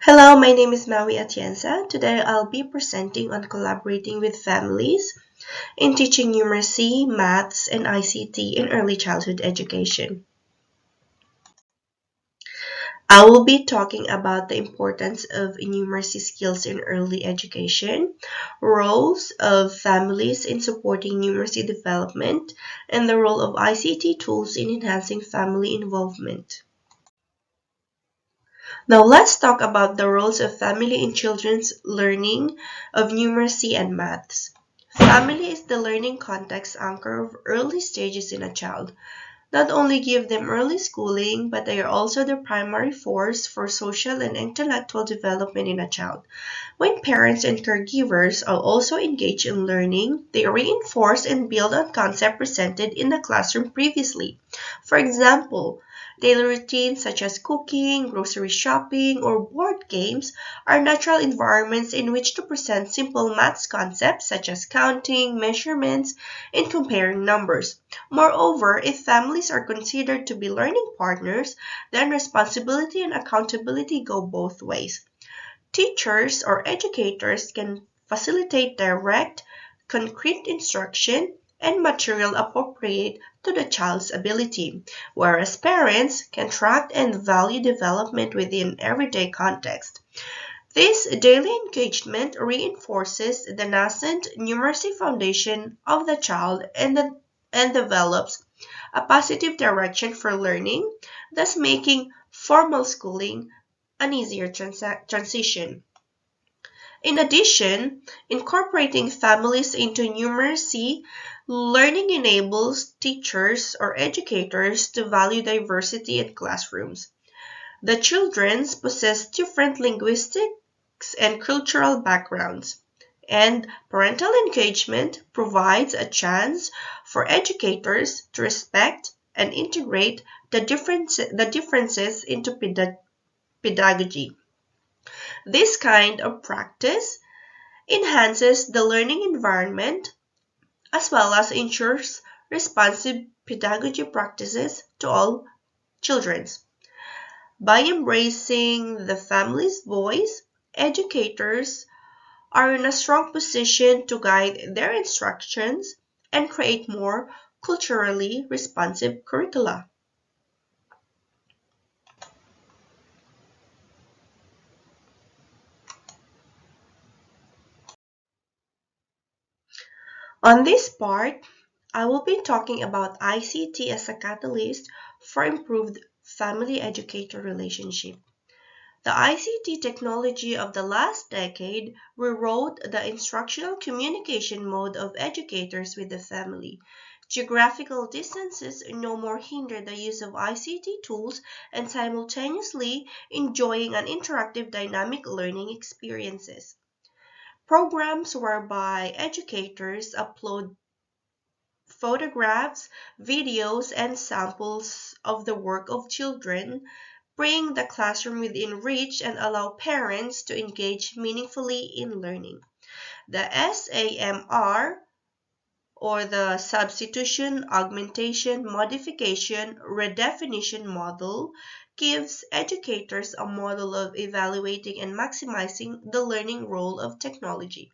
Hello, my name is Maui Atienza. Today I'll be presenting on collaborating with families in teaching numeracy, maths, and ICT in early childhood education. I will be talking about the importance of numeracy skills in early education, roles of families in supporting numeracy development, and the role of ICT tools in enhancing family involvement. Now let's talk about the roles of family in children's learning of numeracy and maths. Family is the learning context anchor of early stages in a child. Not only give them early schooling, but they are also the primary force for social and intellectual development in a child. When parents and caregivers are also engaged in learning, they reinforce and build on concepts presented in the classroom previously. For example, daily routines such as cooking, grocery shopping, or board games are natural environments in which to present simple maths concepts such as counting, measurements, and comparing numbers. Moreover, if families are considered to be learning partners, then responsibility and accountability go both ways. Teachers or educators can facilitate direct, concrete instruction and material appropriate to the child's ability, whereas parents can track and value development within everyday context. This daily engagement reinforces the nascent numeracy foundation of the child and develops a positive direction for learning, thus making formal schooling an easier transition. In addition, incorporating families into numeracy learning enables teachers or educators to value diversity in classrooms. The children possess different linguistics and cultural backgrounds, and parental engagement provides a chance for educators to respect and integrate the differences into pedagogy. This kind of practice enhances the learning environment as well as ensures responsive pedagogy practices to all children. By embracing the family's voice, educators are in a strong position to guide their instructions and create more culturally responsive curricula. On this part, I will be talking about ICT as a catalyst for improved family-educator relationship. The ICT technology of the last decade rewrote the instructional communication mode of educators with the family. Geographical distances no more hinder the use of ICT tools and simultaneously enjoying an interactive dynamic learning experiences. Programs whereby educators upload photographs, videos, and samples of the work of children bring the classroom within reach and allow parents to engage meaningfully in learning. The SAMR, or the Substitution, Augmentation, Modification, Redefinition model, gives educators a model of evaluating and maximizing the learning role of technology.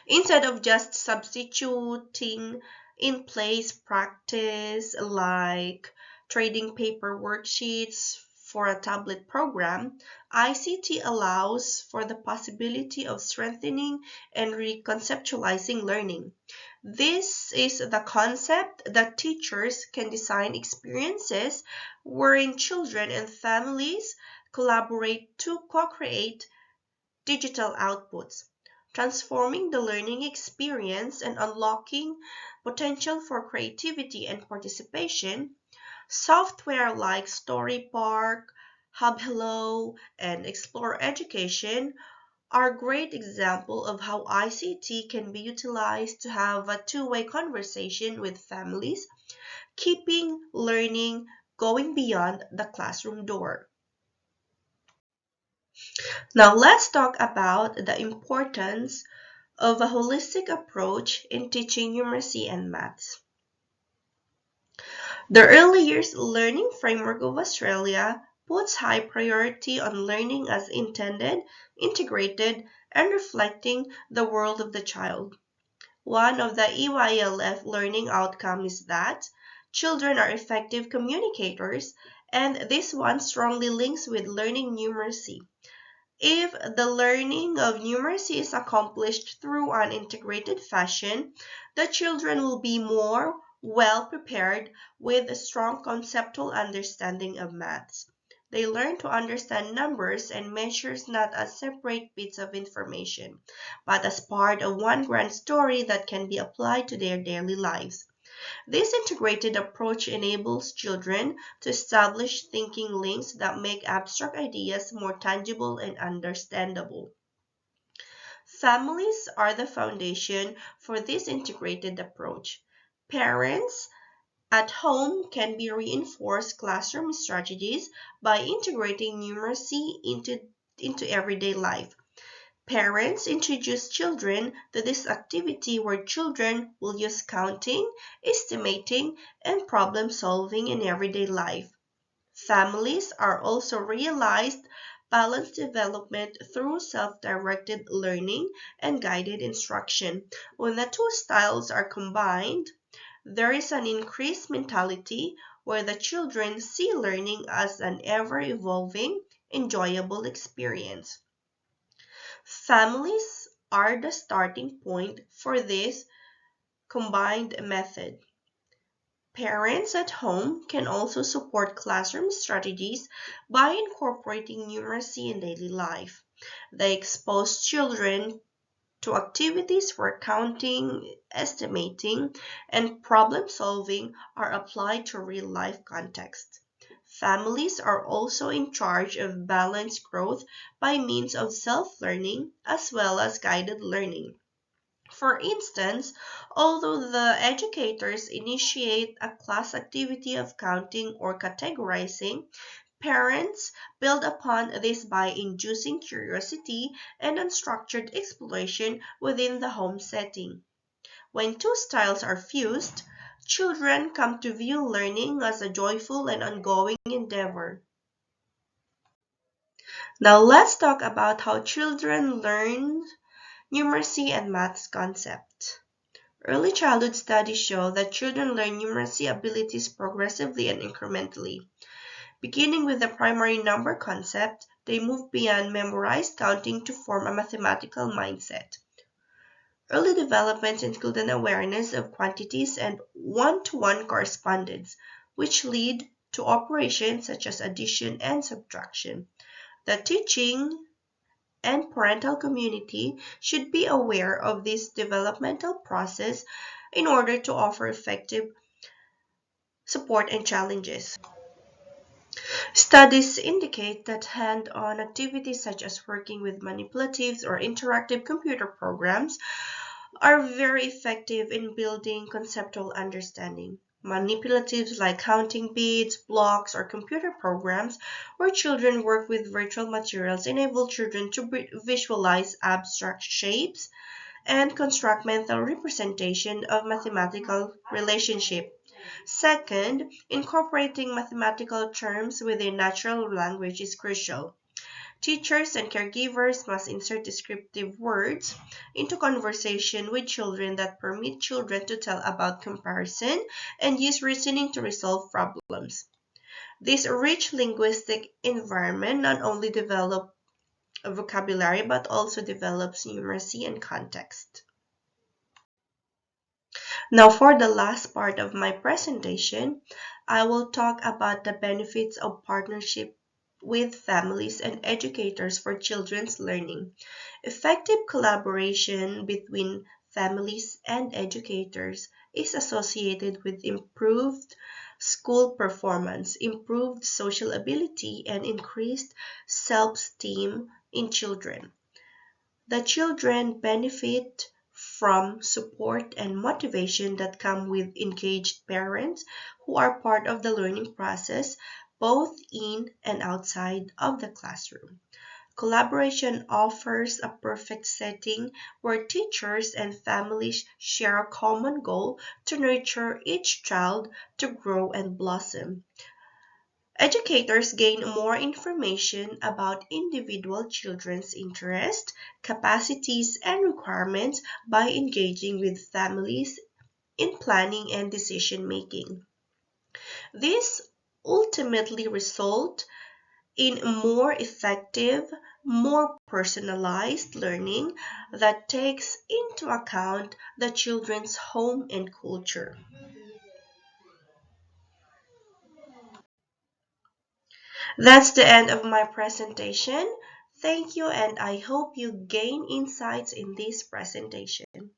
Instead of just substituting in place practice like trading paper worksheets for a tablet program, ICT allows for the possibility of strengthening and reconceptualizing learning. This is the concept that teachers can design experiences wherein children and families collaborate to co-create digital outputs, transforming the learning experience and unlocking potential for creativity and participation. Software like StoryPark, HubHello, and Explore Education are great examples of how ICT can be utilized to have a two-way conversation with families, keeping learning going beyond the classroom door. Now let's talk about the importance of a holistic approach in teaching numeracy and maths. The Early Years Learning Framework of Australia puts high priority on learning as intended, integrated, and reflecting the world of the child. One of the EYLF learning outcomes is that children are effective communicators, and this one strongly links with learning numeracy. If the learning of numeracy is accomplished through an integrated fashion, the children will be more well prepared with a strong conceptual understanding of maths. They learn to understand numbers and measures not as separate bits of information, but as part of one grand story that can be applied to their daily lives. This integrated approach enables children to establish thinking links that make abstract ideas more tangible and understandable. Families are the foundation for this integrated approach. Parents at home can be reinforced classroom strategies by integrating numeracy into everyday life. Parents introduce children to this activity where children will use counting, estimating, and problem solving in everyday life. Families are also realized balanced development through self-directed learning and guided instruction. When the two styles are combined, there is an increased mentality where the children see learning as an ever-evolving, enjoyable experience. Families are the starting point for this combined method. Parents at home can also support classroom strategies by incorporating numeracy in daily life. They expose children to activities where counting, estimating, and problem solving are applied to real life context. Families are also in charge of balanced growth by means of self-learning as well as guided learning. For instance, although the educators initiate a class activity of counting or categorizing, parents build upon this by inducing curiosity and unstructured exploration within the home setting. When two styles are fused, children come to view learning as a joyful and ongoing endeavor. Now let's talk about how children learn numeracy and maths concept. Early childhood studies show that children learn numeracy abilities progressively and incrementally. Beginning with the primary number concept, they move beyond memorized counting to form a mathematical mindset. Early developments include an awareness of quantities and one-to-one correspondence, which lead to operations such as addition and subtraction. The teaching and parental community should be aware of this developmental process in order to offer effective support and challenges. Studies indicate that hand-on activities such as working with manipulatives or interactive computer programs are very effective in building conceptual understanding. Manipulatives like counting beads, blocks, or computer programs where children work with virtual materials enable children to visualize abstract shapes and construct mental representation of mathematical relationship. Second, incorporating mathematical terms within natural language is crucial. Teachers and caregivers must insert descriptive words into conversation with children that permit children to tell about comparison and use reasoning to resolve problems. This rich linguistic environment not only develops vocabulary but also develops numeracy and context. Now, for the last part of my presentation, I will talk about the benefits of partnership with families and educators for children's learning. Effective collaboration between families and educators is associated with improved school performance, improved social ability, and increased self-esteem in children. The children benefit from support and motivation that come with engaged parents who are part of the learning process both in and outside of the classroom. Collaboration offers a perfect setting where teachers and families share a common goal to nurture each child to grow and blossom. Educators gain more information about individual children's interests, capacities, and requirements by engaging with families in planning and decision making. This ultimately results in more effective, more personalized learning that takes into account the children's home and culture. That's the end of my presentation. Thank you, and I hope you gain insights in this presentation.